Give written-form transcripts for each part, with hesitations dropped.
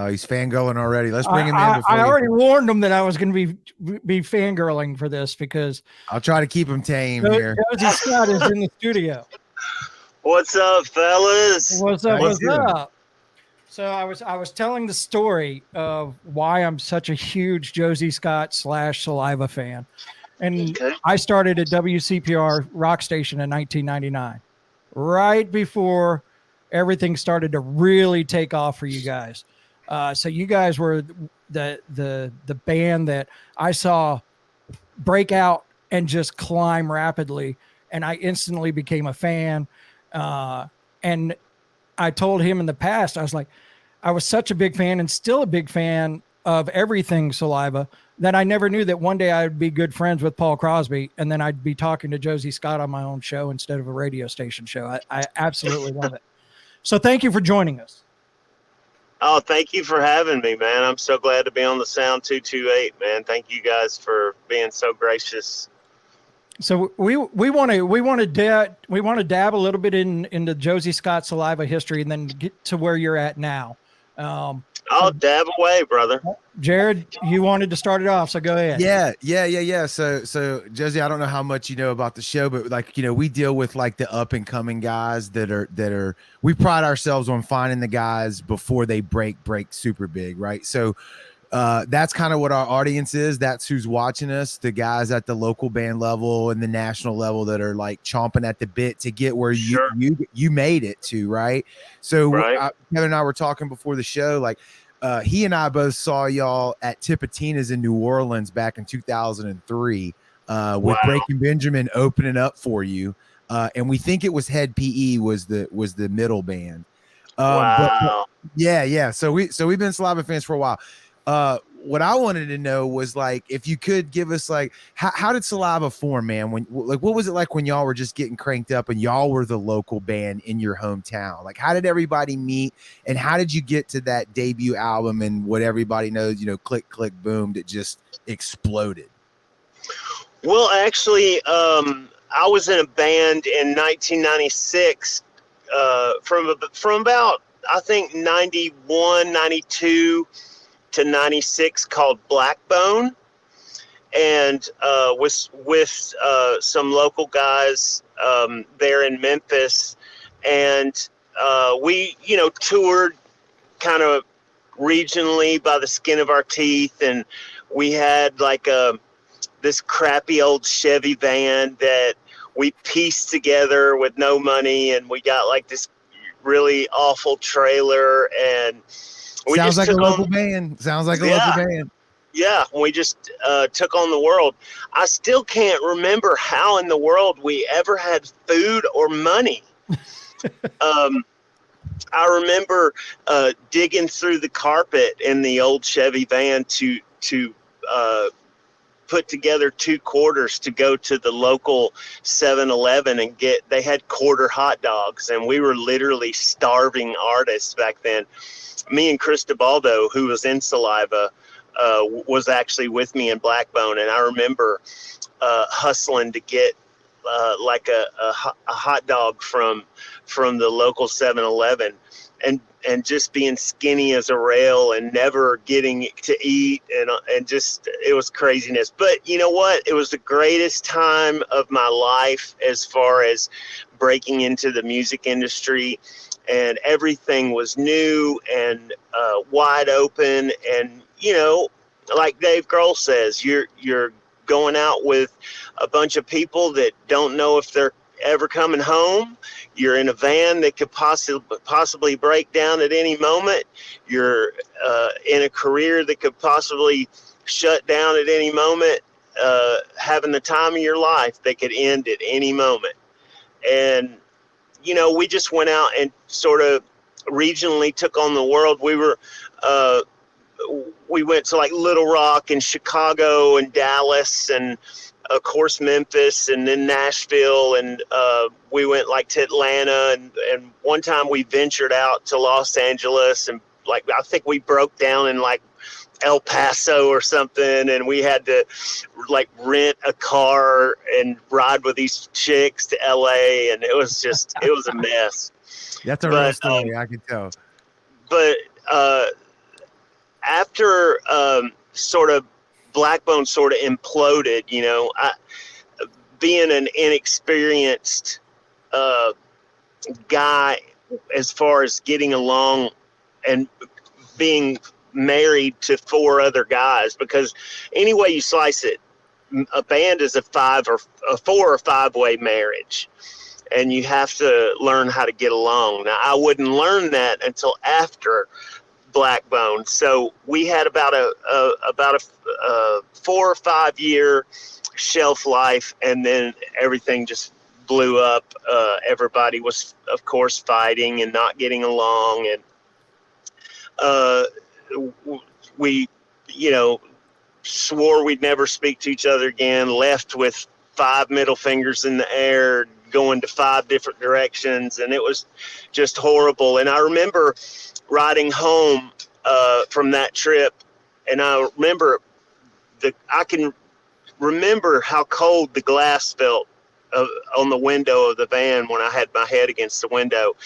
He's fangirling already. Let's bring him in. I already warned him that I was going to be fangirling for this because I'll try to keep him tame here. Josey Scott is in the studio. What's up, fellas? What's up? So I was telling the story of why I'm such a huge Josey Scott / Saliva fan. And I started at WCPR rock station in 1999, right before everything started to really take off for you guys. So you guys were the band that I saw break out and just climb rapidly, and I instantly became a fan. And I told him in the past, I was like, I was such a big fan and still a big fan of everything Saliva that I never knew that one day I would be good friends with Paul Crosby, and then I'd be talking to Josey Scott on my own show instead of a radio station show. I absolutely love it. So thank you for joining us. Oh, thank you for having me, man. I'm so glad to be on the Sound 228, man. Thank you guys for being so gracious. So we want to dab a little bit into Josey Scott Saliva history and then get to where you're at now. I'll dab away, brother. Jared, you wanted to start it off, so go ahead. Yeah. So Josey, I don't know how much you know about the show, but like, we deal with like the up and coming guys that are, we pride ourselves on finding the guys before they break super big. Right. So that's kind of what our audience is. That's who's watching us, the guys at the local band level and the national level that are like chomping at the bit to get where you made it to. Right. So Kevin and I were talking before the show, like, he and I both saw y'all at Tipitina's in New Orleans back in 2003 with Breaking Benjamin opening up for you. And we think it was Head PE was the middle band. Wow. Yeah. So we've been Saliva fans for a while. What I wanted to know was like, if you could give us like, how did Saliva form, man? What was it like when y'all were just getting cranked up and y'all were the local band in your hometown? Like, how did everybody meet and how did you get to that debut album and what everybody knows, click, click, boom, that just exploded? Well, actually, I was in a band in 1996, from about, I think 91, 92 to 96 called Blackbone, and was with some local guys there in Memphis, and we toured kind of regionally by the skin of our teeth, and we had like this crappy old Chevy van that we pieced together with no money, and we got like this really awful trailer, and we Sounds like a local band. Yeah, we just took on the world. I still can't remember how in the world we ever had food or money. I remember digging through the carpet in the old Chevy van to put together 2 quarters to go to the local 7-Eleven and they had quarter hot dogs, and we were literally starving artists back then. Me and Chris DeBaldo, who was in Saliva, was actually with me in Blackbone, and I remember hustling to get like a hot dog from the local 7-Eleven, and just being skinny as a rail and never getting to eat, and just, it was craziness. But you know what? It was the greatest time of my life as far as breaking into the music industry. And everything was new and wide open. And, like Dave Grohl says, you're going out with a bunch of people that don't know if they're ever coming home. You're in a van that could possibly break down at any moment. You're in a career that could possibly shut down at any moment, having the time of your life that could end at any moment. And we just went out and sort of regionally took on the world. We went to like Little Rock and Chicago and Dallas and of course Memphis and then Nashville, and we went like to Atlanta, and one time we ventured out to Los Angeles, and like I think we broke down in like El Paso or something, and we had to like rent a car and ride with these chicks to LA, and it was a mess. That's a real story, I can tell. But after sort of Blackbone sort of imploded, you know, being an inexperienced guy as far as getting along and being married to 4 other guys, because any way you slice it, a band is a 4 or 5 way marriage, and you have to learn how to get along. Now, I wouldn't learn that until after Blackbone. So we had about a 4 or 5 year shelf life, and then everything just blew up. Everybody was, of course, fighting and not getting along, and we, you know, swore we'd never speak to each other again, left with 5 middle fingers in the air, going to 5 different directions, and it was just horrible. And I remember riding home from that trip, and I can remember how cold the glass felt on the window of the van when I had my head against the window,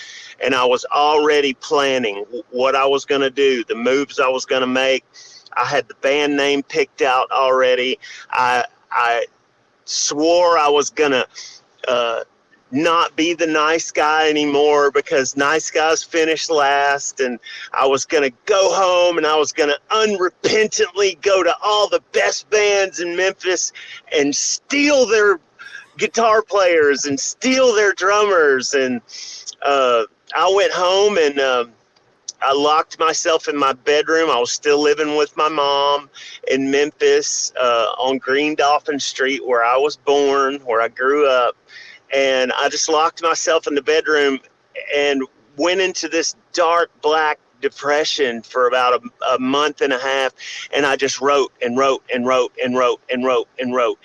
and I was already planning what I was going to do, the moves I was going to make. I had the band name picked out already. I swore I was going to not be the nice guy anymore, because nice guys finish last, and I was going to go home and I was going to unrepentantly go to all the best bands in Memphis and steal their guitar players and steal their drummers. And I went home and I locked myself in my bedroom. I was still living with my mom in Memphis on Green Dolphin Street, where I was born, where I grew up. And I just locked myself in the bedroom and went into this dark black depression for about a month and a half. And I just wrote and wrote and wrote and wrote and wrote and wrote.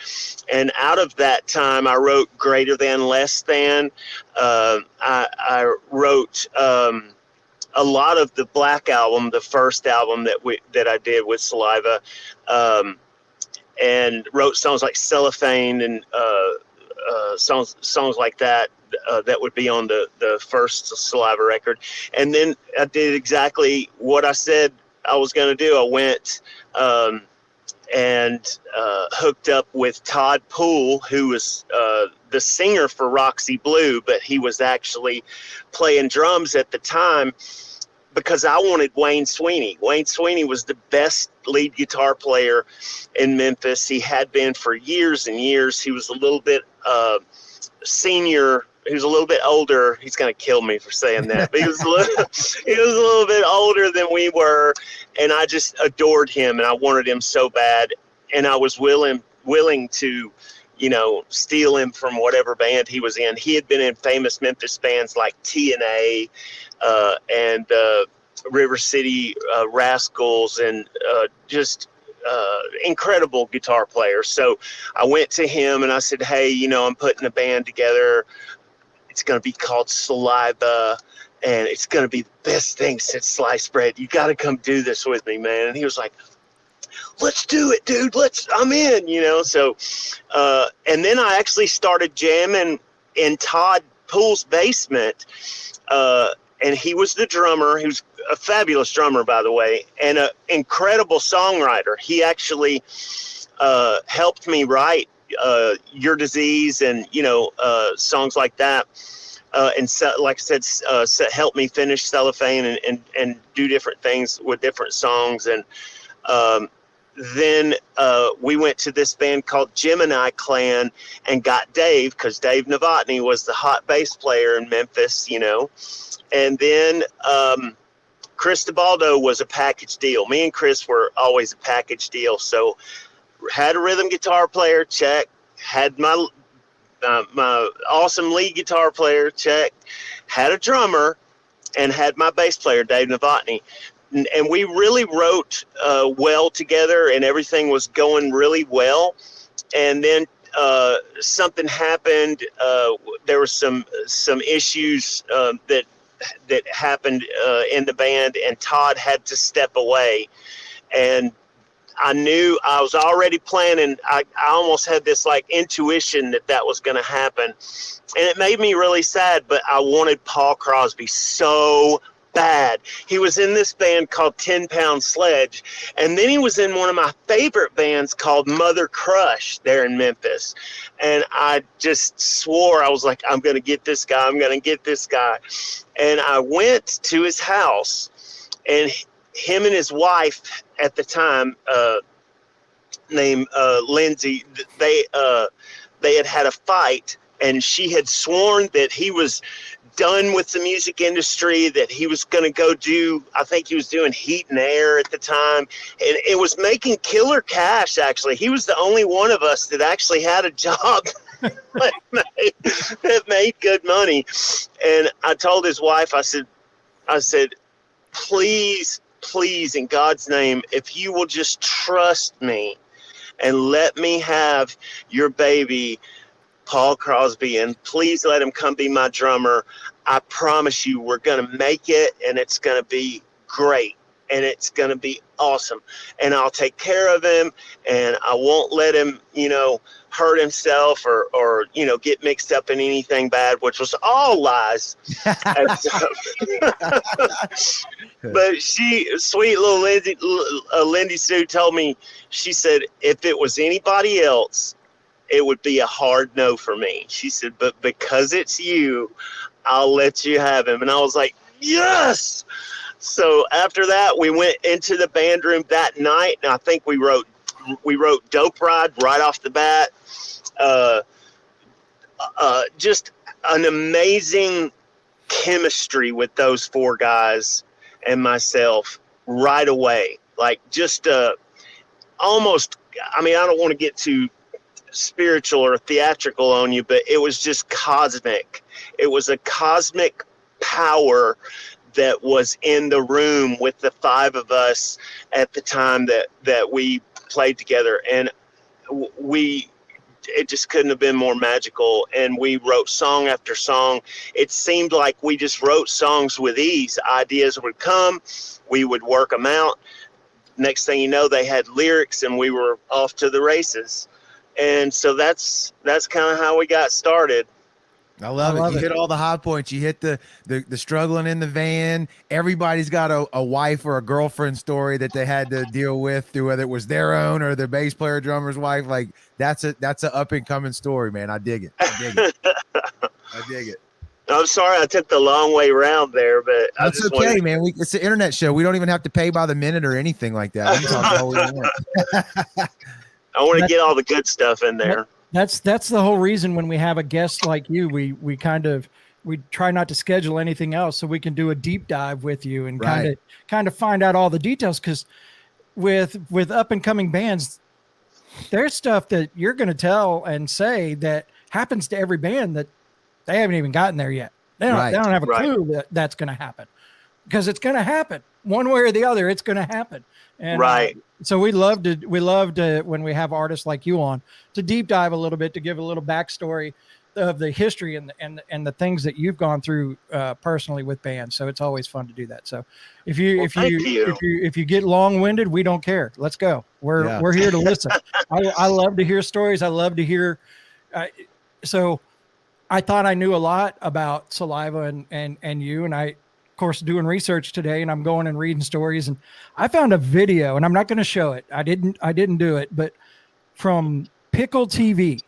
And out of that time, I wrote Greater Than, Less Than. I wrote a lot of the Black Album, the first album that I did with Saliva, and wrote songs like Cellophane and songs like that that would be on the first Saliva record. And then I did exactly what I said I was going to do. I went and hooked up with Todd Poole, who was the singer for Roxy Blue, but he was actually playing drums at the time, because I wanted Wayne Sweeney. Wayne Sweeney was the best lead guitar player in Memphis. He had been for years and years. He was a little bit senior. He was a little bit older. He's going to kill me for saying that. But he was a little bit older than we were, and I just adored him, and I wanted him so bad. And I was willing to, you know, steal him from whatever band he was in. He had been in famous Memphis bands like TNA and River City Rascals, and just incredible guitar player. So I went to him and I said, hey, you know, I'm putting a band together. It's going to be called Saliva, and it's going to be the best thing since sliced bread. You got to come do this with me, man. And he was like, let's do it, dude. I'm in, you know. So, and then I actually started jamming in Todd Poole's basement, and he was the drummer. He was a fabulous drummer, by the way, and an incredible songwriter. He actually helped me write Your Disease and, you know, songs like that. And so, like I said, helped me finish Cellophane and do different things with different songs. And then we went to this band called Gemini Clan and got Dave, because Dave Novotny was the hot bass player in Memphis, you know. And then Chris DeBaldo was a package deal. Me and Chris were always a package deal. So had a rhythm guitar player, check. Had my awesome lead guitar player, check. Had a drummer, and had my bass player, Dave Novotny. And we really wrote well together, and everything was going really well. And then something happened. There were some issues that happened in the band, and Todd had to step away. And I knew I was already planning. I almost had this like intuition that was going to happen, and it made me really sad. But I wanted Paul Crosby so bad. He was in this band called 10 Pound Sledge. And then he was in one of my favorite bands called Mother Crush there in Memphis. And I just swore, I was like, I'm going to get this guy. I'm going to get this guy. And I went to his house, and him and his wife at the time, named Lindsay, they had a fight, and she had sworn that he was done with the music industry, that he was going to go do, I think he was doing Heat and Air at the time, and it was making killer cash. Actually, he was the only one of us that actually had a job that made good money. And I told his wife, I said, please, in God's name, if you will just trust me and let me have your baby, Paul Crosby, and please let him come be my drummer. I promise you we're going to make it, and it's going to be great, and it's going to be awesome. And I'll take care of him, and I won't let him, hurt himself or get mixed up in anything bad, which was all lies. But sweet little Lindy Sue told me, she said, if it was anybody else, it would be a hard no for me. She said, but because it's you, I'll let you have him. And I was like, yes. So after that, we went into the band room that night, and I think we wrote Dope Ride right off the bat. Just an amazing chemistry with those four guys and myself right away. Like just almost, I don't want to get too spiritual or theatrical on you, but it was just cosmic. It was a cosmic power that was in the room with the five of us at the time that we played together, and it just couldn't have been more magical. And we wrote song after song. It seemed like we just wrote songs with ease. Ideas would come, we would work them out. Next thing you know, they had lyrics, and we were off to the races. And so that's kind of how we got started. I love it. You hit all the high points. You hit the struggling in the van. Everybody's got a wife or a girlfriend story that they had to deal with, through whether it was their own or their bass player drummer's wife. Like that's an up and coming story, man. I dig it. I dig it. I'm sorry I took the long way around there, but that's okay, man. It's an internet show. We don't even have to pay by the minute or anything like that. We can talk all we want. I want to get all the good stuff in there. That's the whole reason when we have a guest like you, we try not to schedule anything else so we can do a deep dive with you and kind of find out all the details. Because with up and coming bands, there's stuff that you're going to tell and say that happens to every band that they haven't even gotten there yet. They don't have a clue that that's going to happen, because it's going to happen one way or the other. It's going to happen. And, so we love to when we have artists like you on to deep dive a little bit, to give a little backstory of the history and the things that you've gone through personally with bands. So it's always fun to do that. So if you get long-winded, we don't care. Let's go. We're here to listen. I love to hear stories. I love to hear. So I thought I knew a lot about Saliva and you, and I, course, doing research today, and I'm going and reading stories, and I found a video, and I'm not going to show it. I didn't do it, but from Pickle TV.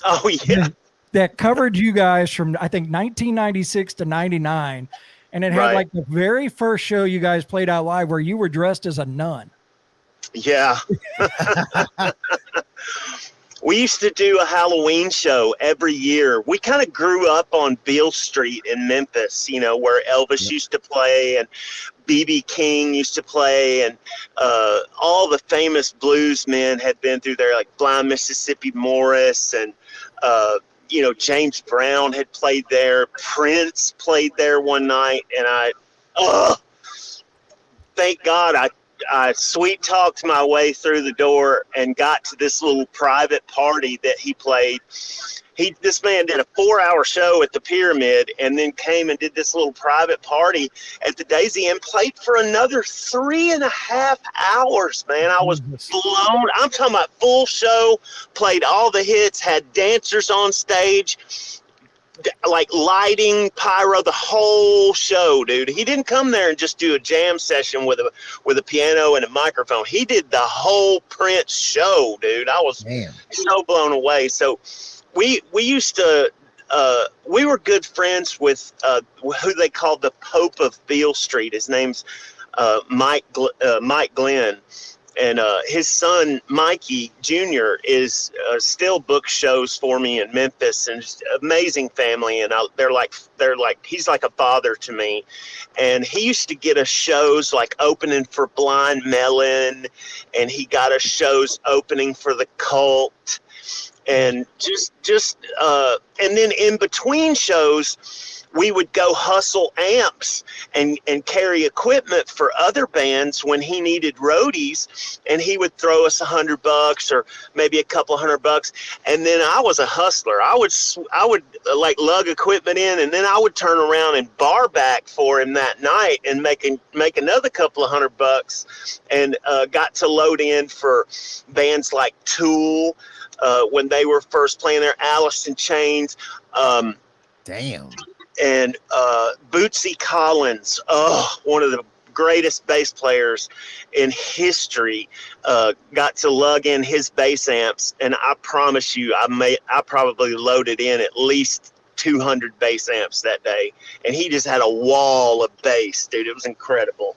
Oh yeah. That covered you guys from, I think, 1996 to 99. And it had like the very first show you guys played out live where you were dressed as a nun. Yeah. We used to do a Halloween show every year. We kind of grew up on Beale Street in Memphis, where Elvis used to play and B.B. King used to play, and all the famous blues men had been through there, like Blind Mississippi Morris, and James Brown had played there. Prince played there one night, and thank God I sweet talked my way through the door and got to this little private party that he played. This man did a 4-hour show at the Pyramid, and then came and did this little private party at the Daisy Inn, played for another 3.5 hours, man. I was blown. I'm talking about full show, played all the hits, had dancers on stage, like lighting, pyro, the whole show, dude. He didn't come there and just do a jam session with a piano and a microphone. He did the whole Prince show, dude. I was so blown away. So we used to we were good friends with who they called the Pope of Beale Street. His name's Mike Glenn. And his son, Mikey Jr., is still book shows for me in Memphis, and just amazing family. And they're like he's like a father to me. And he used to get us shows like opening for Blind Melon, and he got us shows opening for the Cult, and and then in between shows, we would go hustle amps and carry equipment for other bands when he needed roadies, and he would throw us $100 or maybe a couple $100. And then I was a hustler. I would like lug equipment in, and then I would turn around and bar back for him that night and make another couple of $100, and got to load in for bands like Tool when they were first playing there, Alice in Chains. Damn. And Bootsy Collins, one of the greatest bass players in history, got to lug in his bass amps, and I promise you, I probably loaded in at least 200 bass amps that day, and he just had a wall of bass, dude. It was incredible.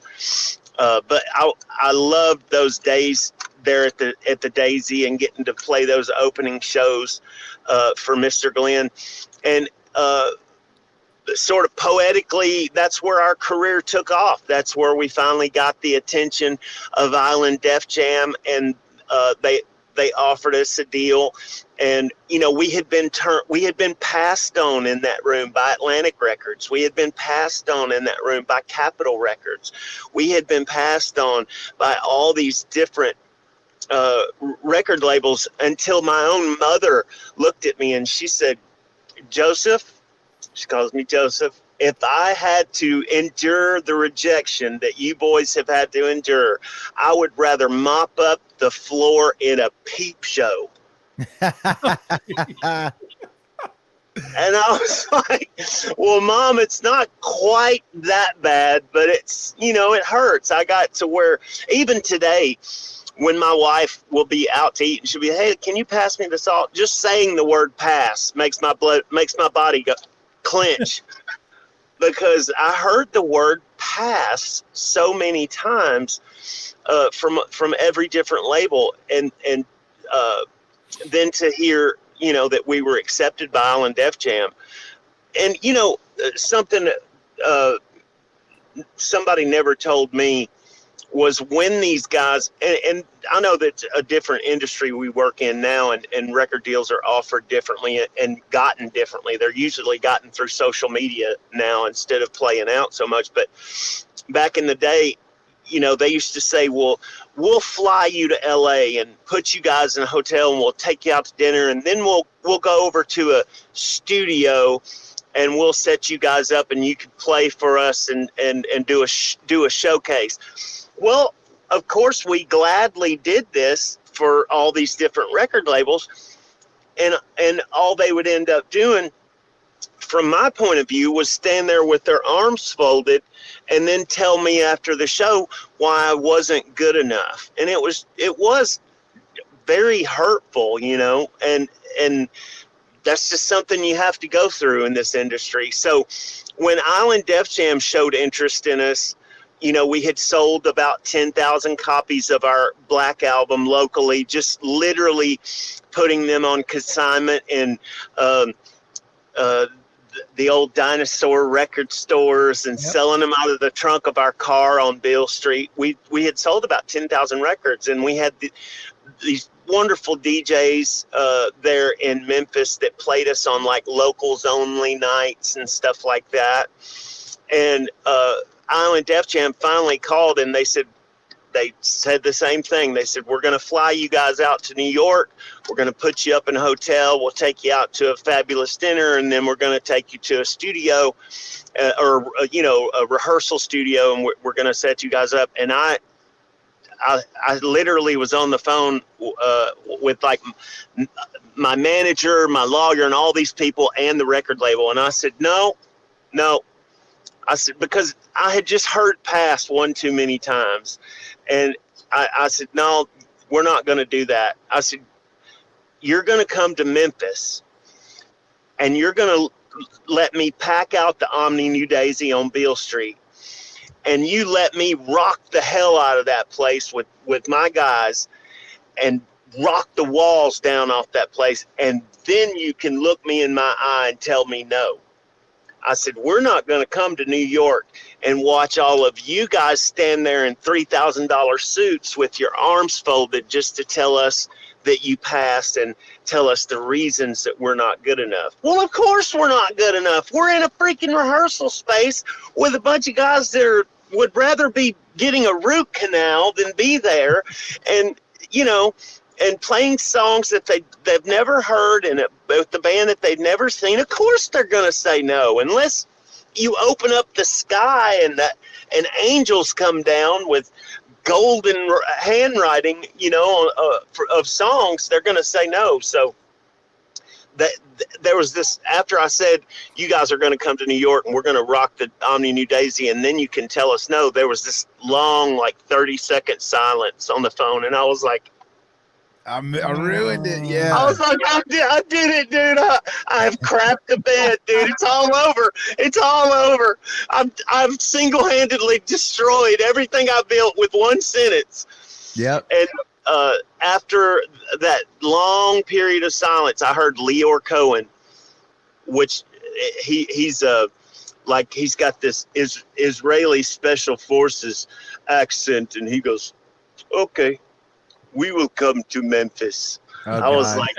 But I loved those days there at the Daisy and getting to play those opening shows for Mr. Glenn, and sort of poetically, that's where our career took off. That's where we finally got the attention of Island Def Jam, and they offered us a deal. And we had been passed on in that room by Atlantic Records. We had been passed on in that room by Capitol Records. We had been passed on by all these different record labels, until my own mother looked at me and she said, "Joseph," she calls me Joseph, "if I had to endure the rejection that you boys have had to endure, I would rather mop up the floor in a peep show." And I was like, "Well, Mom, it's not quite that bad, but it's, it hurts." I got to where even today, when my wife will be out to eat and she'll be, "Hey, can you pass me the salt?" Just saying the word pass makes my body go clench, because I heard the word pass so many times from every different label, and then to hear that we were accepted by Island Def Jam, and something somebody never told me was when these guys, and I know that's a different industry we work in now, and record deals are offered differently and gotten differently. They're usually gotten through social media now instead of playing out so much. But back in the day, they used to say, "Well, we'll fly you to LA and put you guys in a hotel, and we'll take you out to dinner, and then we'll go over to a studio and we'll set you guys up, and you can play for us and do a showcase." Well, of course, we gladly did this for all these different record labels, and all they would end up doing, from my point of view, was stand there with their arms folded and then tell me after the show why I wasn't good enough. And it was very hurtful, and that's just something you have to go through in this industry. So when Island Def Jam showed interest in us, we had sold about 10,000 copies of our Black album locally, just literally putting them on consignment in the old dinosaur record stores and selling them out of the trunk of our car on Beale Street. We had sold about 10,000 records, and we had these wonderful DJs there in Memphis that played us on like locals only nights and stuff like that. And Island Def Jam finally called, and they said the same thing. They said, "We're going to fly you guys out to New York. We're going to put you up in a hotel. We'll take you out to a fabulous dinner, and then we're going to take you to a studio or a rehearsal studio, and we're going to set you guys up." And I literally was on the phone with like my manager, my lawyer, and all these people and the record label. And I said, no. I said, because I had just heard past one too many times. And I said, no, we're not going to do that. I said, you're going to come to Memphis and you're going to let me pack out the Omni New Daisy on Beale Street. And you let me rock the hell out of that place with my guys and rock the walls down off that place. And then you can look me in my eye and tell me no. I said, we're not going to come to New York and watch all of you guys stand there in $3,000 suits with your arms folded just to tell us that you passed and tell us the reasons that we're not good enough. Well, of course we're not good enough. We're in a freaking rehearsal space with a bunch of guys that would rather be getting a root canal than be there. And, you know, and playing songs that they've never heard and with the band that they've never seen. Of course they're going to say no, unless you open up the sky and angels come down with golden handwriting, you know, of songs. They're going to say no. So that there was this, after I said, you guys are going to come to New York and we're going to rock the Omni New Daisy, and then you can tell us no, there was this long, like 30-second silence on the phone. And I was like, I ruined it. Yeah. I was like, I did it, dude. I've crapped the bed, dude. It's all over. It's all over. I've single-handedly destroyed everything I built with one sentence. Yep. And after that long period of silence, I heard Leor Cohen, which he's got this Israeli Special Forces accent, and he goes, okay, we will come to Memphis. Oh, I was like,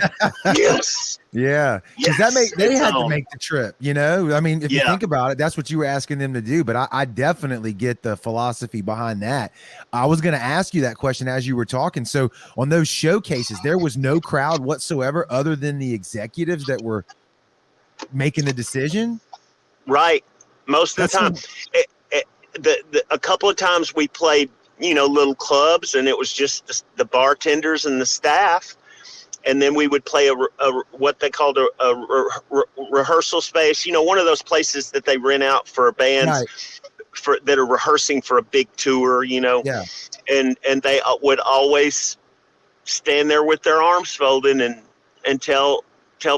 yes. Yeah. Because Yes, they it's had on. to make the trip, you know? I mean, if you think about it, that's what you were asking them to do. But I definitely get the philosophy behind that. I was going to ask you that question as you were talking. So on those showcases, there was no crowd whatsoever other than the executives that were making the decision? Right. Most of the time. A couple of times we played, you know, little clubs, and it was just the bartenders and the staff. And then we would play what they called a rehearsal space, you know, one of those places that they rent out for bands that are rehearsing for a big tour, you know. Yeah. And they would always stand there with their arms folded and tell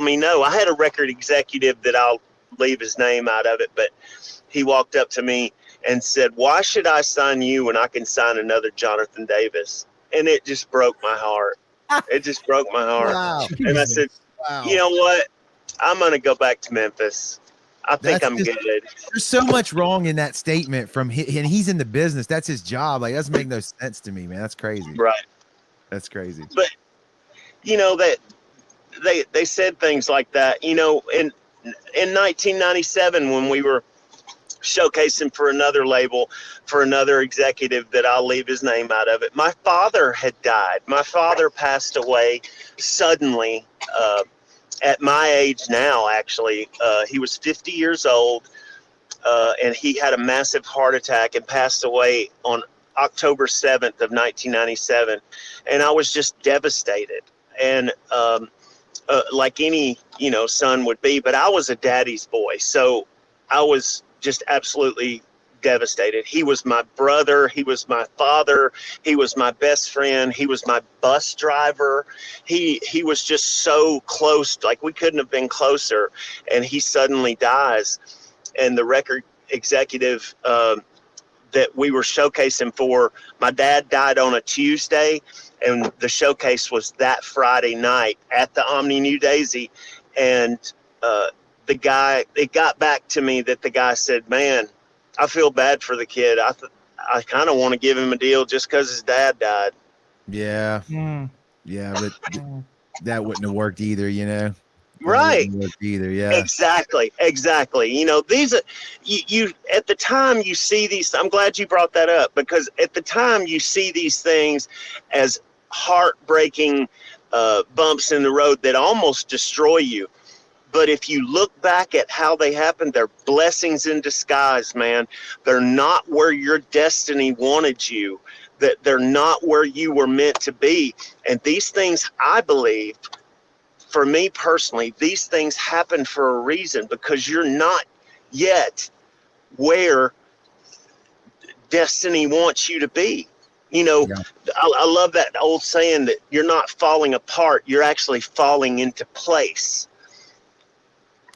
me no. I had a record executive that I'll leave his name out of it, but he walked up to me and said, why should I sign you when I can sign another Jonathan Davis? And it just broke my heart. It just broke my heart. Wow. And I said, you know what? I'm going to go back to Memphis. I think I'm good. There's so much wrong in that statement from him, and he's in the business. That's his job. Like, that doesn't make no sense to me, man. That's crazy. Right. That's crazy. But, you know, that they said things like that, you know, in 1997 when we were showcasing for another label, for another executive that I'll leave his name out of it. My father had died. My father passed away suddenly at my age now, actually. He was 50 years old, and he had a massive heart attack and passed away on October 7th of 1997. And I was just devastated. And like any, you know, son would be, but I was a daddy's boy. So I was just absolutely devastated. He was my brother. He was my father. He was my best friend. He was my bus driver. He was just so close. Like, we couldn't have been closer. And he suddenly dies. And the record executive that we were showcasing for, my dad died on a Tuesday, and the showcase was that Friday night at the Omni New Daisy. And the guy, it got back to me that the guy said, man, I feel bad for the kid. I kind of want to give him a deal just because his dad died. Yeah. Yeah, but that wouldn't have worked either, you know? Right. Either, yeah. Exactly. You know, these are, you at the time you see these, I'm glad you brought that up, because at the time you see these things as heartbreaking bumps in the road that almost destroy you. But if you look back at how they happened, they're blessings in disguise, man. They're not where your destiny wanted you. that they're not where you were meant to be. And these things, I believe, for me personally, these things happen for a reason, because you're not yet where destiny wants you to be. You know, Yeah. I love that old saying that you're not falling apart, you're actually falling into place.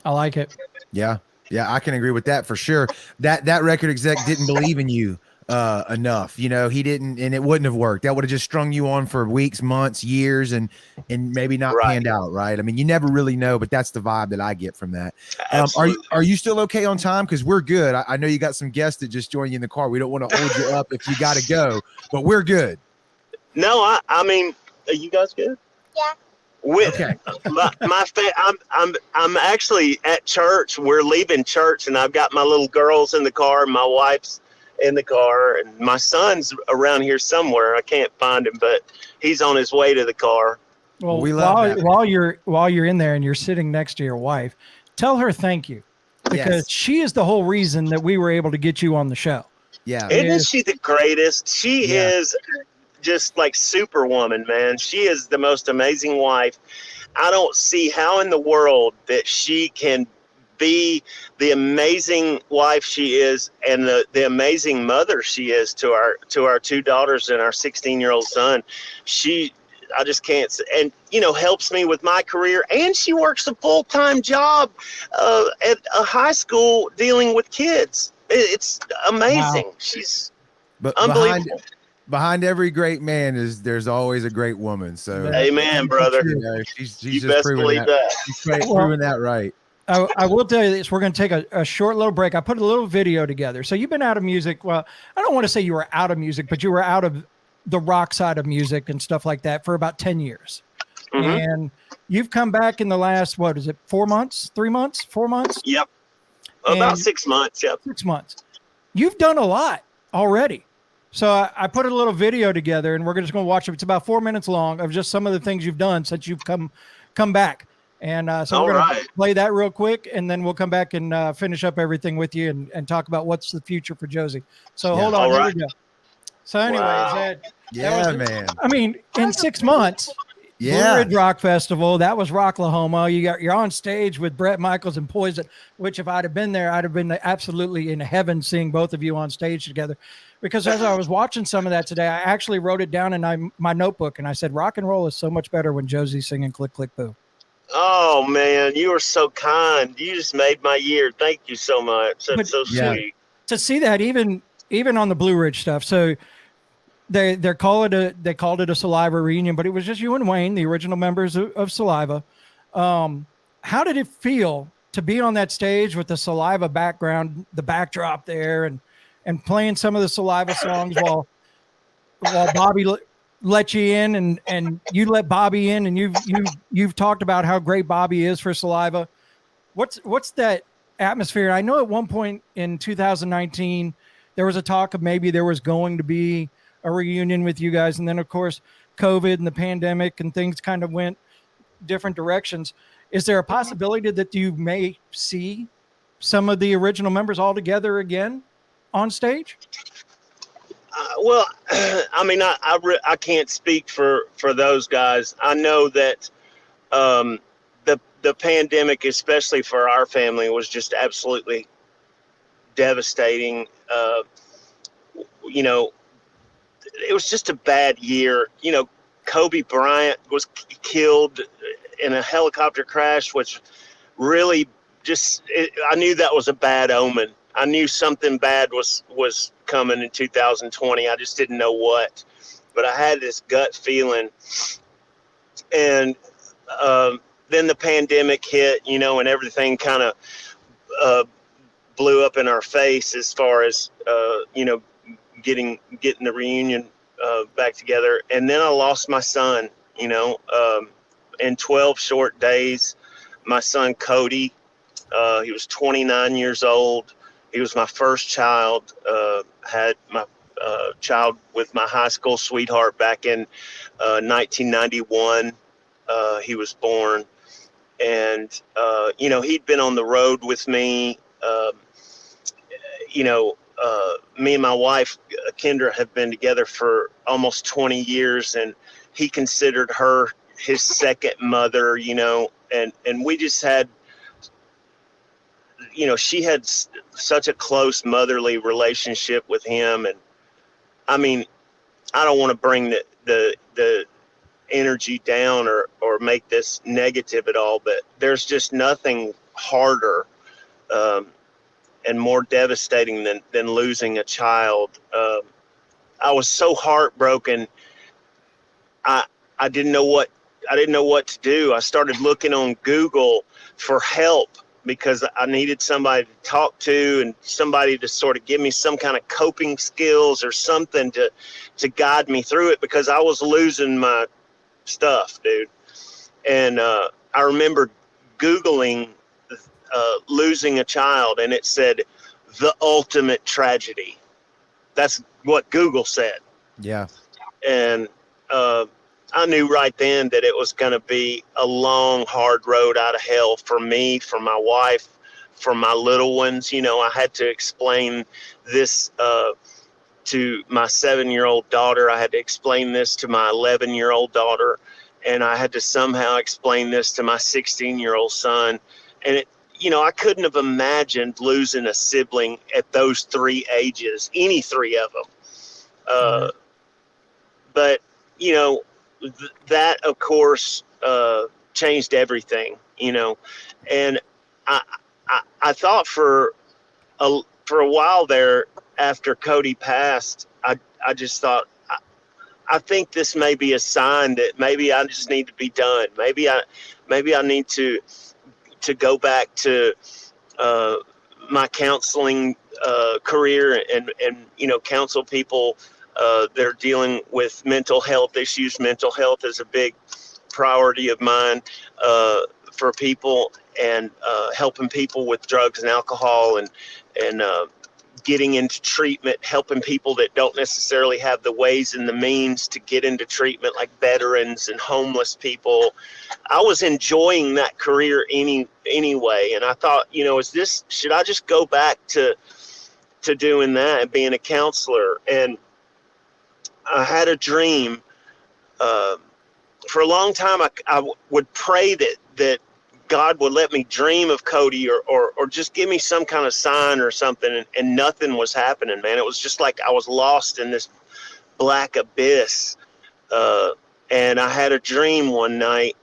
I like it. Yeah. Yeah, I can agree with that for sure. That record exec didn't believe in you enough. You know, he didn't, and it wouldn't have worked. That would have just strung you on for weeks, months, years, and maybe not Right. panned out, right? I mean, you never really know, but that's the vibe that I get from that. Absolutely. Are you still okay on time? Because we're good. I know you got some guests that just joined you in the car. We don't want to hold you up if you got to go, but we're good. No, I mean, are you guys good? Yeah. Okay. I'm actually at church. We're leaving church, and I've got my little girls in the car. My wife's in the car, and my son's around here somewhere. I can't find him, but he's on his way to the car. Well, We love that. while you're in there and you're sitting next to your wife, tell her thank you, because Yes. she is the whole reason that we were able to get you on the show. Yeah. Isn't she the greatest? She Yeah. is just like Superwoman, man. She is the most amazing wife. I don't see how in the world that she can be the amazing wife she is, and the amazing mother she is to our two daughters and our 16-year-old son. I just can't, and helps me with my career, and she works a full-time job at a high school dealing with kids. It's amazing. Wow. She's But unbelievable. behind every great man there's always a great woman. So Amen, brother. you know, she's You just best proving believe that. that. She's proving that right. I will tell you this. We're going to take a short little break. I put a little video together. So you've been out of music. Well, I don't want to say you were out of music, but you were out of the rock side of music and stuff like that for about 10 years. Mhm. And you've come back in the last, 4 months, 3 months, 4 months, Yep. About And- 6 months. Yep. 6 months. You've done a lot already. So I put a little video together, and we're just going to watch it. It's about 4 minutes long of just some of the things you've done since you've come back. And so we're going to play that real quick, and then we'll come back and finish up everything with you and talk about what's the future for Josey. So Yeah. hold on. All Here right. we go. So anyways, Wow. Yeah, was- man. I mean, in 6 months, Blue Yeah. Ridge Rock Festival, that was Rocklahoma. You're on stage with Brett Michaels and Poison, which if I'd have been there, I'd have been absolutely in heaven seeing both of you on stage together. Because as I was watching some of that today, I actually wrote it down in my notebook, and I said, rock and roll is so much better when Josey's singing Click, Click, Boo. Oh man, you are so kind. You just made my year. Thank you so much. That's But- so Yeah. sweet. To see that even on the Blue Ridge stuff. So they called it a Saliva reunion, but it was just you and Wayne, the original members of Saliva. How did it feel to be on that stage with the Saliva background, the backdrop there, and playing some of the Saliva songs while Bobby let you in and you let Bobby in, and you've talked about how great Bobby is for Saliva. What's that atmosphere? I know at one point in 2019 there was a talk of maybe there was going to be a reunion with you guys, and then of course COVID and the pandemic and things kind of went different directions. Is there a possibility that you may see some of the original members all together again on stage? Well, I mean, I can't speak for those guys. I know that the pandemic, especially for our family, was just absolutely devastating. It was just a bad year. Kobe Bryant was killed in a helicopter crash, which really I knew that was a bad omen. I knew something bad was coming in 2020. I just didn't know what, but I had this gut feeling. And then the pandemic hit, and everything kind of blew up in our face as far as getting the reunion back together. And then I lost my son. In 12 short days. My son Cody, he was 29 years old. He was my first child. Had my child with my high school sweetheart back in 1991. He was born, and he'd been on the road with me. me and my wife, Kendra, have been together for almost 20 years, and he considered her his second mother, you know, and we just had, you know, she had such a close motherly relationship with him. And I mean, I don't want to bring the energy down or make this negative at all, but there's just nothing harder and more devastating than losing a child. I was so heartbroken. I didn't know what to do. I started looking on Google for help because I needed somebody to talk to and somebody to sort of give me some kind of coping skills or something to guide me through it, because I was losing my stuff, dude. And I remember Googling losing a child, and it said the ultimate tragedy. That's what Google said. Yeah. And I knew right then that it was going to be a long, hard road out of hell for me, for my wife, for my little ones. You know, I had to explain this to my 7-year-old daughter. I had to explain this to my 11-year-old daughter. And I had to somehow explain this to my 16-year-old son. And it, you know, I couldn't have imagined losing a sibling at those 3 ages, any 3 of them. But, you know, that, of course, changed everything, you know. And I thought for a while there after Cody passed, I just thought, I think this may be a sign that maybe I just need to be done. Maybe I need to go back to my counseling career and you know, counsel people that are dealing with mental health issues. Mental health is a big priority of mine for people, and helping people with drugs and alcohol, and getting into treatment, helping people that don't necessarily have the ways and the means to get into treatment, like veterans and homeless people. I was enjoying that career anyway, and I thought, you know, should I just go back to doing that and being a counselor? And I had a dream. For a long time, I would pray that God would let me dream of Cody or just give me some kind of sign or something, and nothing was happening, man. It was just like I was lost in this black abyss. And I had a dream one night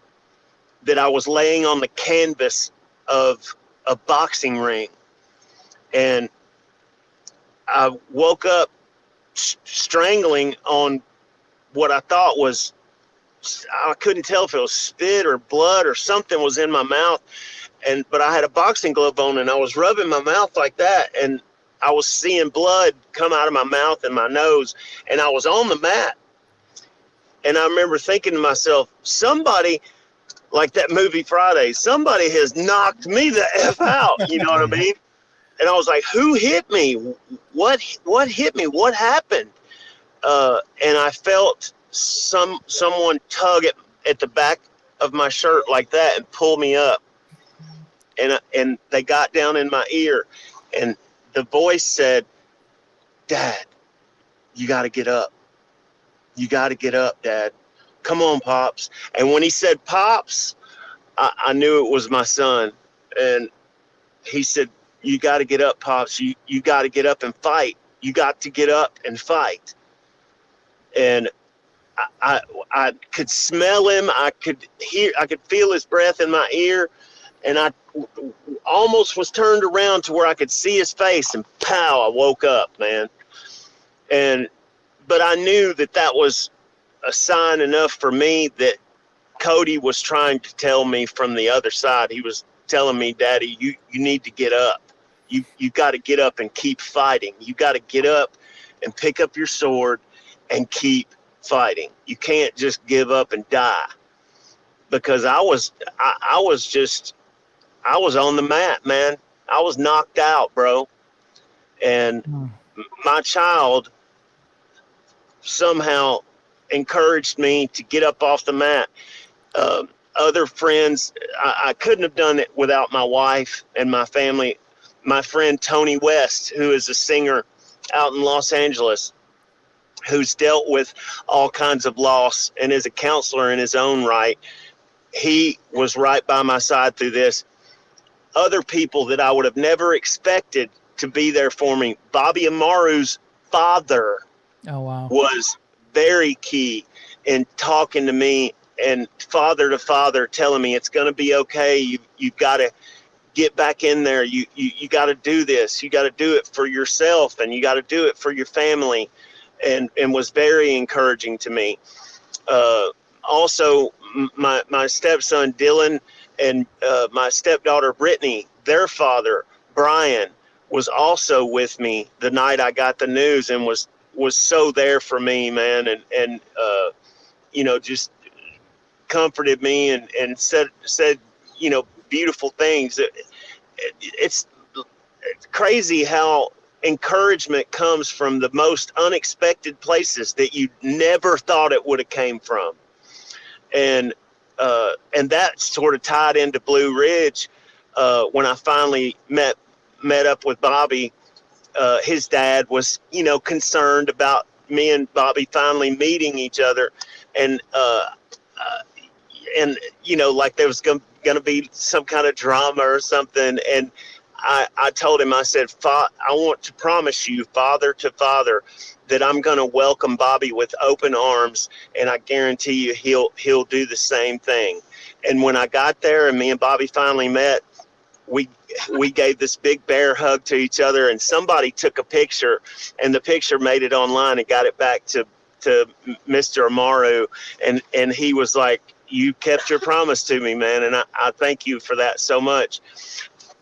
that I was laying on the canvas of a boxing ring, and I woke up strangling on what I thought was, I couldn't tell if it was spit or blood or something was in my mouth. But I had a boxing glove on, and I was rubbing my mouth like that, and I was seeing blood come out of my mouth and my nose, and I was on the mat. And I remember thinking to myself, somebody, like that movie Friday, somebody has knocked me the F out, you know what I mean? And I was like, who hit me? What hit me? What happened? And I felt someone tug at the back of my shirt like that and pull me up. And they got down in my ear, and the voice said, Dad, you got to get up. You got to get up, Dad. Come on, Pops. And when he said Pops, I knew it was my son. And he said, you got to get up, Pops. You got to get up and fight. You got to get up and fight. And I could smell him. I could feel his breath in my ear, and I almost was turned around to where I could see his face, and pow, I woke up, man. But I knew that was a sign enough for me that Cody was trying to tell me from the other side. He was telling me, Daddy, you need to get up. You got to get up and keep fighting. You got to get up and pick up your sword and keep fighting. You can't just give up and die. Because I was on the mat, man. I was knocked out, bro. And my child somehow encouraged me to get up off the mat. Other friends, I couldn't have done it without my wife and my family. My friend Tony West, who is a singer out in Los Angeles who's dealt with all kinds of loss and is a counselor in his own right. He was right by my side through this. Other people that I would have never expected to be there for me. Bobby Amaru's father was very key in talking to me, and father to father telling me it's going to be okay. You've got to get back in there. You got to do this. You got to do it for yourself, and you got to do it for your family, and was very encouraging to me. Also, my stepson Dylan and my stepdaughter Brittany, their father Brian, was also with me the night I got the news, and was so there for me, man, and just comforted me and said beautiful things. It's crazy how encouragement comes from the most unexpected places that you never thought it would have came from, and that sort of tied into Blue Ridge. When I finally met up with Bobby, his dad was concerned about me and Bobby finally meeting each other, and like there was going to be some kind of drama or something. And I told him, I said, I want to promise you, father to father, that I'm going to welcome Bobby with open arms, and I guarantee you he'll do the same thing. And when I got there and me and Bobby finally met, we gave this big bear hug to each other, and somebody took a picture, and the picture made it online and got it back to Mr. Amaru, and he was like, you kept your promise to me, man, and I thank you for that so much.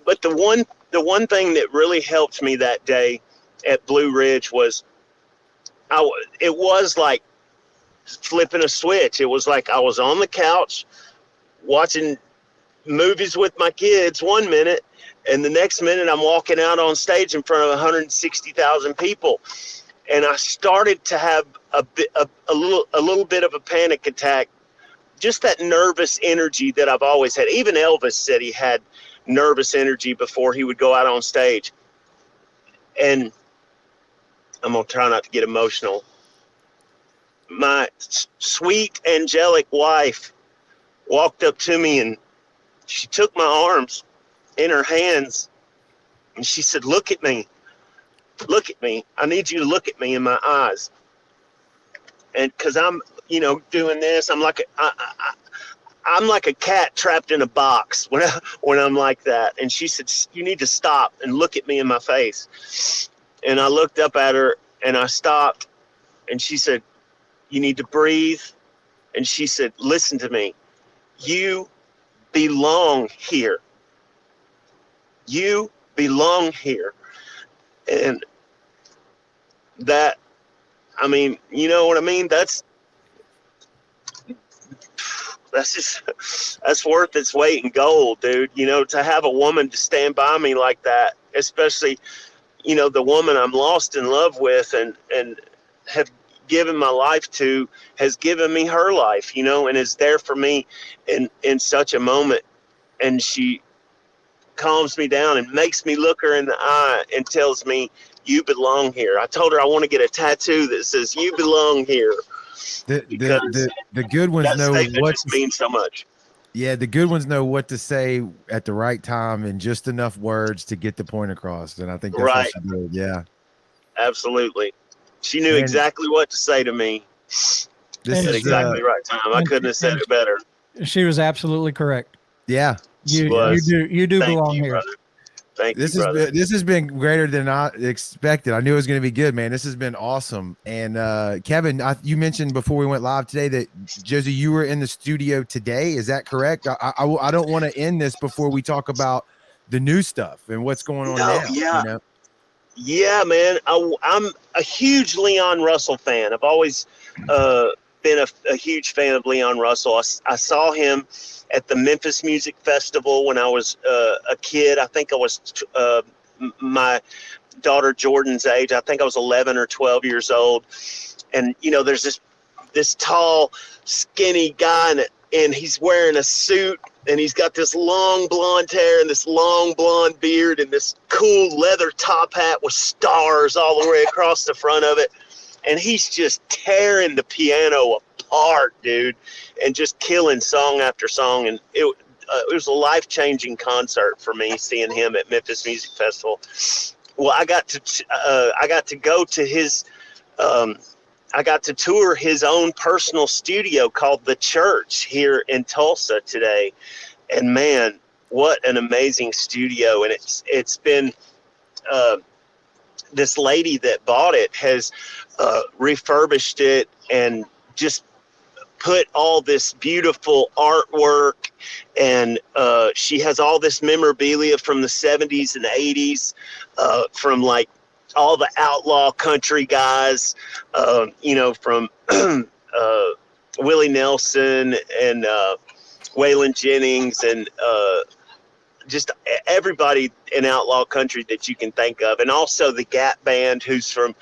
But the one thing that really helped me that day at Blue Ridge was it was like flipping a switch. It was like I was on the couch watching movies with my kids one minute, and the next minute I'm walking out on stage in front of 160,000 people, and I started to have a little bit of a panic attack. Just that nervous energy that I've always had. Even Elvis said he had nervous energy before he would go out on stage. And I'm going to try not to get emotional. My sweet, angelic wife walked up to me, and she took my arms in her hands, and she said, look at me. Look at me. I need you to look at me in my eyes. And because I'm, doing this, I'm like a cat trapped in a box when I'm like that. And she said, you need to stop and look at me in my face. And I looked up at her, and I stopped, and she said, you need to breathe. And she said, listen to me. You belong here. You belong here. And that, you know what I mean? That's worth its weight in gold, dude. To have a woman to stand by me like that, especially, the woman I'm lost in love with and have given my life to, has given me her life, and is there for me in such a moment. And she calms me down and makes me look her in the eye and tells me, you belong here. I told her I want to get a tattoo that says you belong here. The good ones know what just means so much. Yeah, the good ones know what to say at the right time and just enough words to get the point across. And I think that's right. What she did. Yeah, absolutely. She knew exactly what to say to me. This is exactly the right time. I couldn't have said it better. She was absolutely correct. Yeah, you do belong here. Brother. Thank you, brother. This has been greater than I expected. I knew it was going to be good, man. This has been awesome. And Kevin, you mentioned before we went live today that Josey, you were in the studio today. Is that correct? I don't want to end this before we talk about the new stuff and what's going on now. Yeah. Yeah, man. I'm a huge Leon Russell fan. I've always been a huge fan of Leon Russell. I saw him at the Memphis Music Festival when I was a kid. I think I was my daughter Jordan's age. I think I was 11 or 12 years old. And, there's this tall, skinny guy, and he's wearing a suit and he's got this long blonde hair and this long blonde beard and this cool leather top hat with stars all the way across the front of it. And he's just tearing the piano apart, dude, and just killing song after song. And it was a life-changing concert for me, seeing him at Memphis Music Festival. Well, I got to go to his I got to tour his own personal studio called The Church here in Tulsa today. And man, what an amazing studio. And it's been this lady that bought it has refurbished it and just put all this beautiful artwork, and she has all this memorabilia from the 70s and 80s, from like all the outlaw country guys, from Willie Nelson and Waylon Jennings and just everybody in outlaw country that you can think of. And also the Gap Band, who's from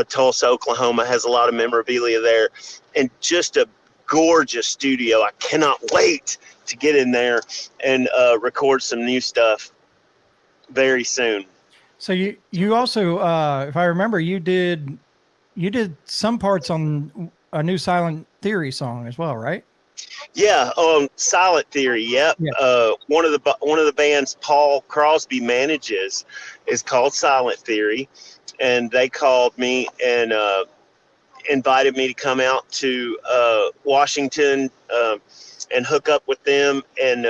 Tulsa, Oklahoma, has a lot of memorabilia there. And just a gorgeous studio. I cannot wait to get in there and record some new stuff very soon. So you also, if I remember, you did some parts on a new Silent Theory song as well, right? Yeah, Silent Theory. Yep. Yeah. One of the bands Paul Crosby manages is called Silent Theory, and they called me and invited me to come out to Washington and hook up with them and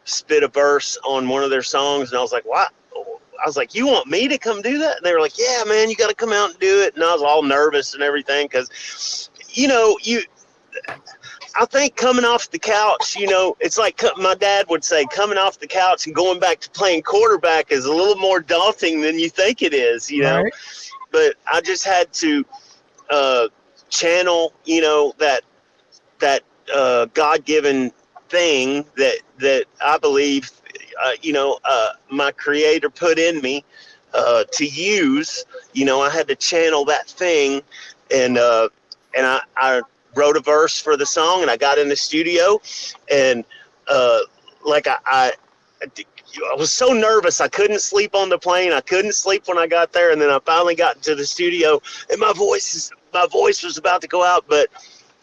spit a verse on one of their songs. And I was like, "What?" I was like, "You want me to come do that?" And they were like, "Yeah, man, you got to come out and do it." And I was all nervous and everything because, I think coming off the couch, it's like my dad would say, coming off the couch and going back to playing quarterback is a little more daunting than you think it is, Right. But I just had to channel, that God-given thing that I believe, my Creator put in me to use. I had to channel that thing, and I wrote a verse for the song, and I got in the studio, and I was so nervous I couldn't sleep on the plane. I couldn't sleep when I got there, and then I finally got into the studio, and my voice was about to go out, but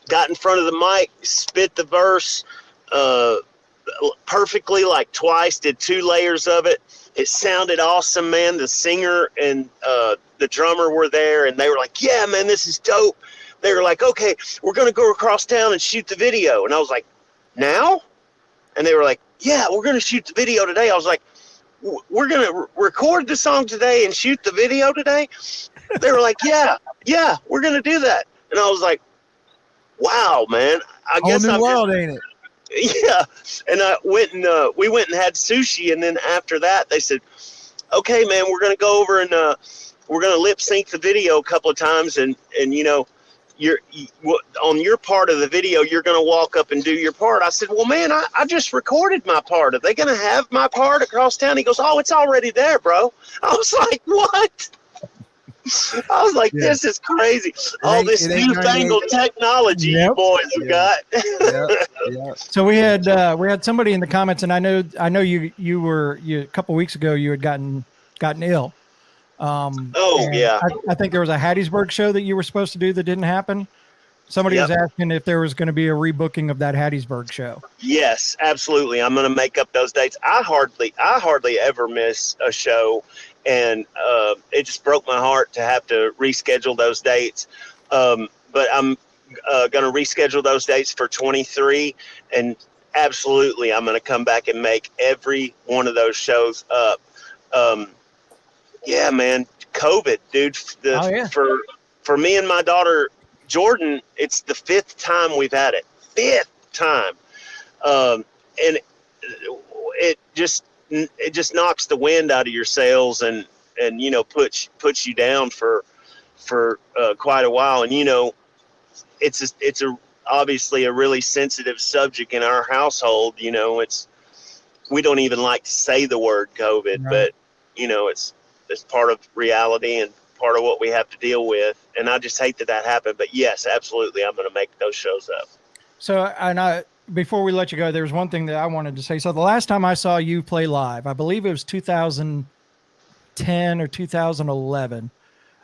got in front of the mic, spit the verse perfectly, like twice, did 2 layers of it. It sounded awesome, man. The singer and the drummer were there, and they were like, "Yeah, man, this is dope." They were like, "Okay, we're going to go across town and shoot the video." And I was like, "Now?" And they were like, "Yeah, we're going to shoot the video today." I was like, "We're going to record the song today and shoot the video today?" They were like, yeah, we're going to do that." And I was like, "Wow, man, I guess Whole I'm new world, ain't it? Yeah." And I went and we went and had sushi. And then after that, they said, "Okay, man, we're going to go over and we're going to lip sync the video a couple of times. And you're on your part of the video, you're going to walk up and do your part." I said, "Well, man, I just recorded my part. Are they going to have my part across town?" He goes, "Oh, it's already there, bro." I was like, "What?" I was like, "This is crazy. All this newfangled technology you boys have got." Yeah. So we had somebody in the comments, and I know you were a couple weeks ago you had gotten ill. I think there was a Hattiesburg show that you were supposed to do that didn't happen. Somebody was asking if there was going to be a rebooking of that Hattiesburg show. Yes, absolutely. I'm going to make up those dates. I hardly ever miss a show, and it just broke my heart to have to reschedule those dates. But I'm going to reschedule those dates for 23, and absolutely I'm going to come back and make every one of those shows up. Yeah, man, COVID, dude. For me and my daughter Jordan, it's the 5th time we've had it. 5th time, and it just knocks the wind out of your sails and puts you down for quite a while. And it's obviously a really sensitive subject in our household. We don't even like to say the word COVID, right. But it's part of reality and part of what we have to deal with. And I just hate that happened. But yes, absolutely, I'm going to make those shows up. So, and before we let you go, there's one thing that I wanted to say. So the last time I saw you play live, I believe it was 2010 or 2011.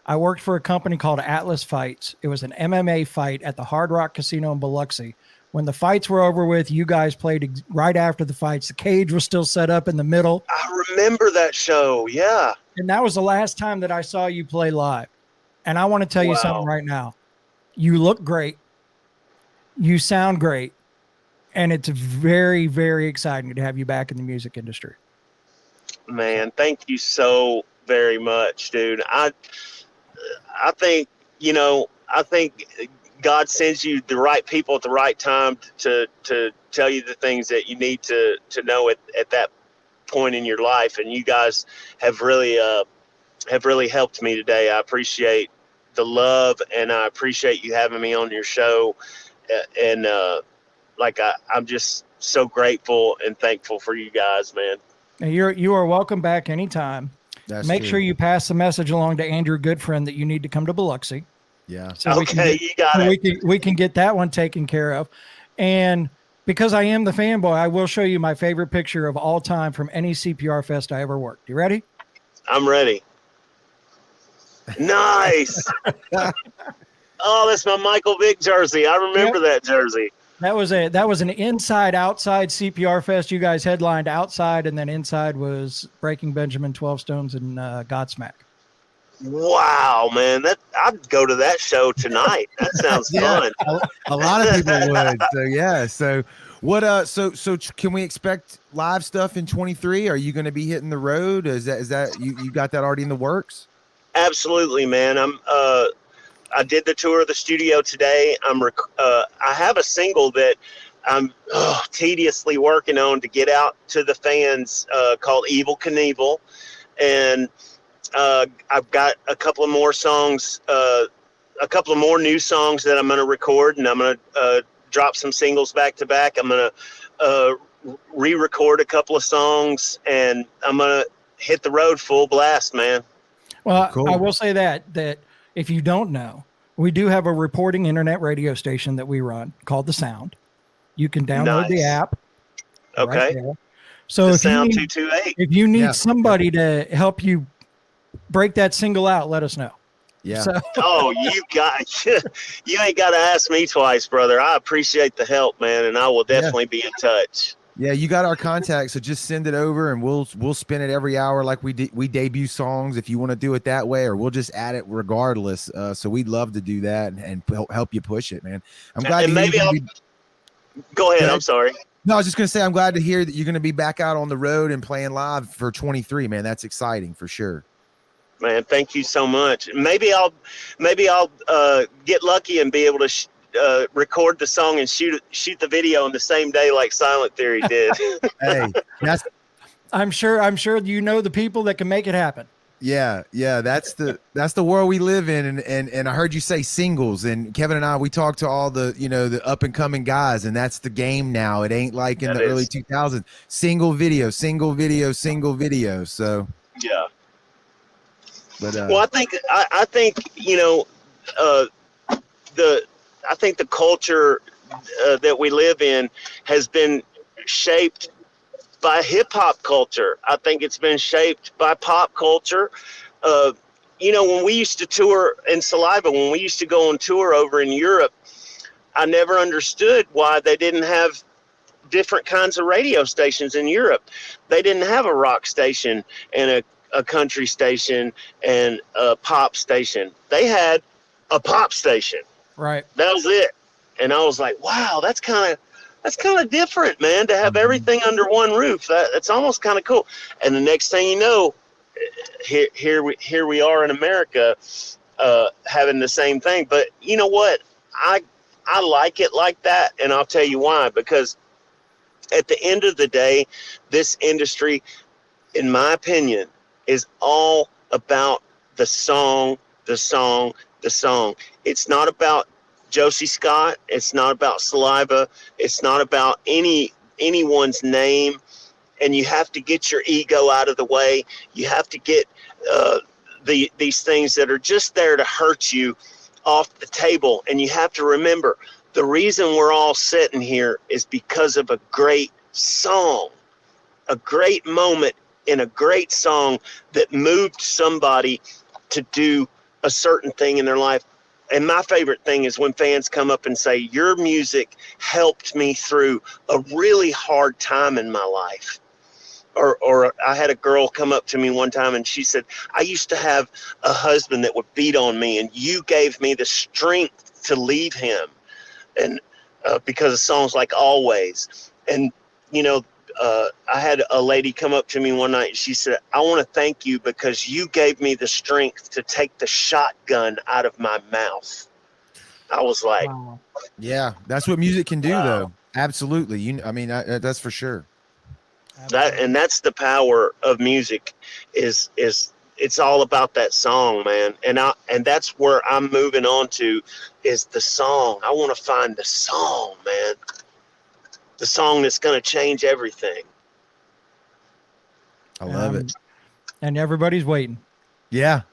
I worked for a company called Atlas Fights. It was an MMA fight at the Hard Rock Casino in Biloxi. When the fights were over with, you guys played right after the fights. The cage was still set up in the middle. I remember that show. Yeah. And that was the last time that I saw you play live. And I want to tell you something right now. You look great. You sound great. And it's very, very exciting to have you back in the music industry. Man, thank you so very much, dude. I think, I think God sends you the right people at the right time to tell you the things that you need to know at that point in your life. And you guys have really helped me today. I appreciate the love, and I appreciate you having me on your show. And I'm just so grateful and thankful for you guys, man. And you are welcome back anytime. Make sure you pass the message along to Andrew Goodfriend that you need to come to Biloxi. Yeah. So you got it. We can get that one taken care of. And because I am the fanboy, I will show you my favorite picture of all time from any CPR fest I ever worked. You ready? I'm ready. Nice. Oh, that's my Michael Vick jersey. I remember that jersey. That was an inside outside CPR fest. You guys headlined outside, and then inside was Breaking Benjamin, 12 Stones, and Godsmack. Wow, man, I'd go to that show tonight. That sounds fun. A lot of people would. So yeah. So what? So can we expect live stuff in 23? Are you going to be hitting the road? Is that you got that already in the works? Absolutely, man. I did the tour of the studio today. I have a single that I'm tediously working on to get out to the fans called Evil Knievel. And I've got a couple of more songs, a couple of more new songs that I'm going to record, and I'm going to drop some singles back to back. I'm going to re-record a couple of songs, and I'm going to hit the road full blast, man. Well, cool. I will say that if you don't know, we do have a reporting internet radio station that we run called The Sound. You can download the app. Okay. Right, so if Sound 228. If you need somebody to help you break that single out, let us know. Yeah. So. Oh, you ain't got to ask me twice, brother. I appreciate the help, man, and I will definitely be in touch. Yeah, you got our contact, so just send it over, and we'll spin it every hour like we debut songs. If you want to do it that way, or we'll just add it regardless. So we'd love to do that and help you push it, man. I'm glad. And maybe go ahead. I'm sorry. No, I was just gonna say I'm glad to hear that you're gonna be back out on the road and playing live for 23, man. That's exciting for sure. Man, thank you so much. Maybe I'll get lucky and be able to record the song and shoot the video on the same day like Silent Theory did. Hey, I'm sure you know the people that can make it happen. Yeah, that's the world we live in, and I heard you say singles, and Kevin and I, we talked to all the the up and coming guys, and that's the game now. It ain't like in the early 2000s, single video. So yeah. But well, I think I think the culture that we live in has been shaped by hip hop culture. I think it's been shaped by pop culture. When we used to tour in Saliva, when we used to go on tour over in Europe, I never understood why they didn't have different kinds of radio stations in Europe. They didn't have a rock station and a country station and a pop station. They had a pop station. Right. That was it. And I was like, wow, that's kind of different, man, to have everything under one roof. That's almost kind of cool. And the next thing you know, here we are in America having the same thing. But you know what? I like it like that, and I'll tell you why. Because at the end of the day, this industry, in my opinion, is all about the song. It's not about Josey Scott. It's not about Saliva. It's not about anyone's name. And you have to get your ego out of the way. You have to get these things that are just there to hurt you off the table. And you have to remember, The reason we're all sitting here is because of a great song, a great moment in a great song that moved somebody to do a certain thing in their life. And my favorite thing is when fans come up and say, your music helped me through a really hard time in my life. Or I had a girl come up to me one time and she said, I used to have a husband that would beat on me, and you gave me the strength to leave him. And because of songs like Always. And, you know, I had a lady come up to me one night and she said, I want to thank you because you gave me the strength to take the shotgun out of my mouth. I was like, Wow. Yeah, that's what music can do, though. Absolutely. I mean, that's for sure. That's the power of music is it's all about that song, man. And that's where I'm moving on to is the song. I want to find the song, man. The song that's going to change everything. I love it. And everybody's waiting. Yeah.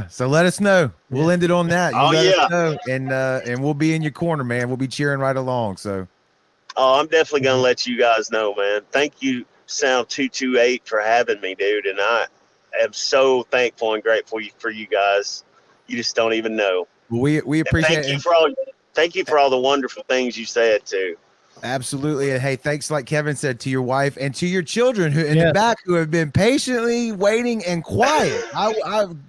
So let us know. We'll end it on that. You let us know, and we'll be in your corner, man. We'll be cheering right along. So. Oh, I'm definitely going to let you guys know, man. Thank you, Sound 228, for having me, dude. And I am so thankful and grateful for you guys. You just don't even know. Well, we appreciate it. Thank you for all the wonderful things you said too. Absolutely. And hey, thanks, like Kevin said, to your wife and to your children who in the back who have been patiently waiting and quiet.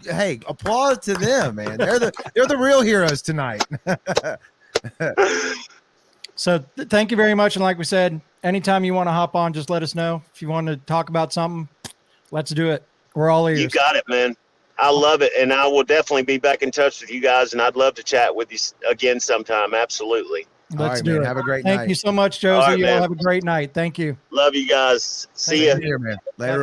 Hey, applause to them, man. They're the real heroes tonight. So thank you very much. And like we said, anytime you want to hop on, just let us know. If you want to talk about something, let's do it. We're all ears. You got it, man. I love it. And I will definitely be back in touch with you guys. And I'd love to chat with you again sometime. Absolutely. Let's do it. Have a great night. Thank you so much, Josey. All right, you all have a great night. Thank you. Love you guys. See ya. Here, man. Later on.